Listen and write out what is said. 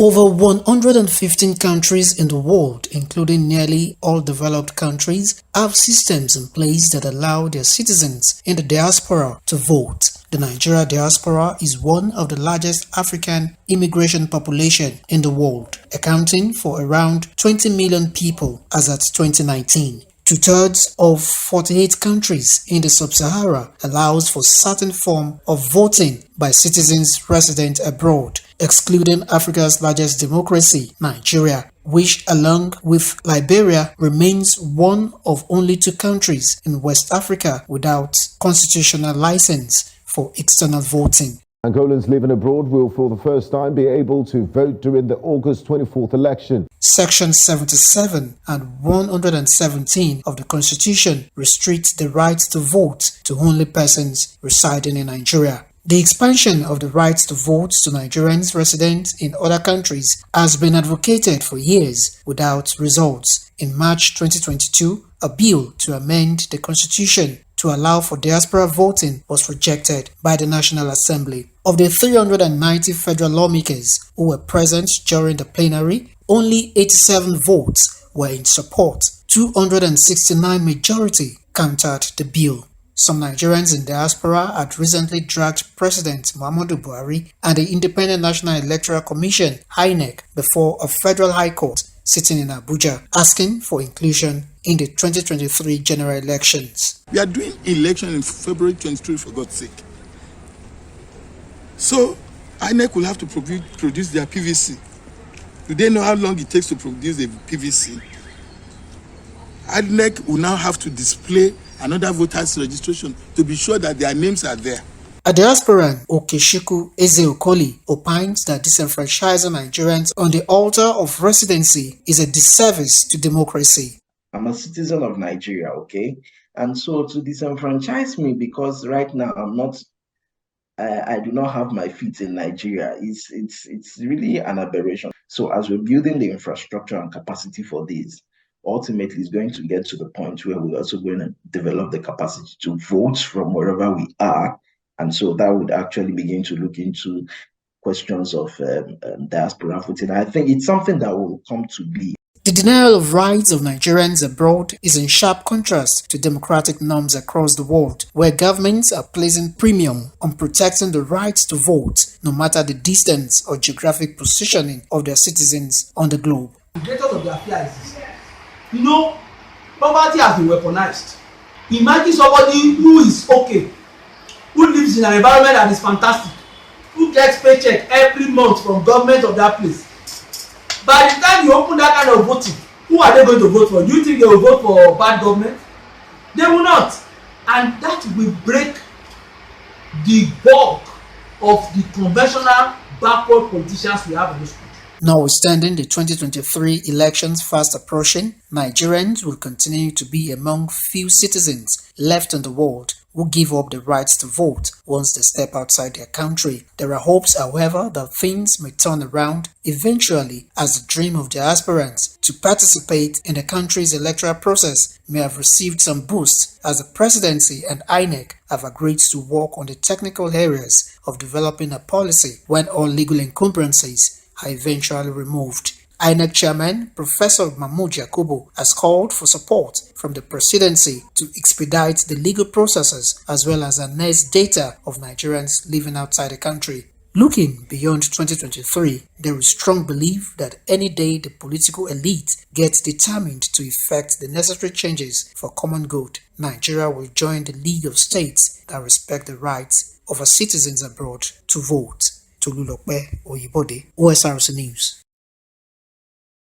Over 115 countries in the world, including nearly all developed countries, have systems in place that allow their citizens in the diaspora to vote. The Nigeria diaspora is one of the largest African immigration population in the world, accounting for around 20 million people as at 2019. Two-thirds of 48 countries in the sub-Sahara allows for certain form of voting by citizens resident abroad, excluding Africa's largest democracy, Nigeria, which along with Liberia remains one of only two countries in West Africa without constitutional license for external voting. Angolans living abroad will for the first time be able to vote during the August 24th election. Section 77 and 117 of the Constitution restrict the right to vote to only persons residing in Nigeria. The expansion of the right to vote to Nigerians resident in other countries has been advocated for years without results. In March 2022, a bill to amend the Constitution to allow for diaspora voting was rejected by the National Assembly. Of the 390 federal lawmakers who were present during the plenary, only 87 votes were in support. 269 majority countered the bill. Some Nigerians in diaspora had recently dragged President Muhammadu Buhari and the Independent National Electoral Commission (INEC) before a federal high court sitting in Abuja, asking for inclusion in the 2023 general elections. We are doing election in February 23 for God's sake. So INEC will have to produce their PVC. Do they know how long it takes to produce a PVC? INEC will now have to display another voters registration to be sure that their names are there. A diasporan, Okechukwu Ezeokoli, opines that disenfranchising Nigerians on the altar of residency is a disservice to democracy. I'm a citizen of Nigeria, okay? And so to disenfranchise me because right now I do not have my feet in Nigeria, it's really an aberration. So as we're building the infrastructure and capacity for this, ultimately it's going to get to the point where we're also going to develop the capacity to vote from wherever we are. And so that would actually begin to look into questions of diaspora voting. I think it's something that will come to be. The denial of rights of Nigerians abroad is in sharp contrast to democratic norms across the world, where governments are placing premium on protecting the right to vote, no matter the distance or geographic positioning of their citizens on the globe. The greatest of their fear is this. Poverty has been weaponized. Imagine somebody who is okay, who lives in an environment that is fantastic, who gets paycheck every month from government of that place. By the time you open that kind of voting, who are they going to vote for? Do you think they will vote for bad government? They will not. And that will break the bulk of the conventional backward politicians we have in this country. Notwithstanding the 2023 elections fast approaching, Nigerians will continue to be among few citizens left in the world who give up the right to vote once they step outside their country. There are hopes, however, that things may turn around eventually, as the dream of diasporans to participate in the country's electoral process may have received some boost as the presidency and INEC have agreed to work on the technical areas of developing a policy when all legal encumbrances are eventually removed. INEC Chairman Professor Mahmoud Yakubu has called for support from the presidency to expedite the legal processes as well as harness data of Nigerians living outside the country. Looking beyond 2023, there is strong belief that any day the political elite gets determined to effect the necessary changes for common good, Nigeria will join the League of States that respect the rights of our citizens abroad to vote. Tolulope Oyebode, Osrc News.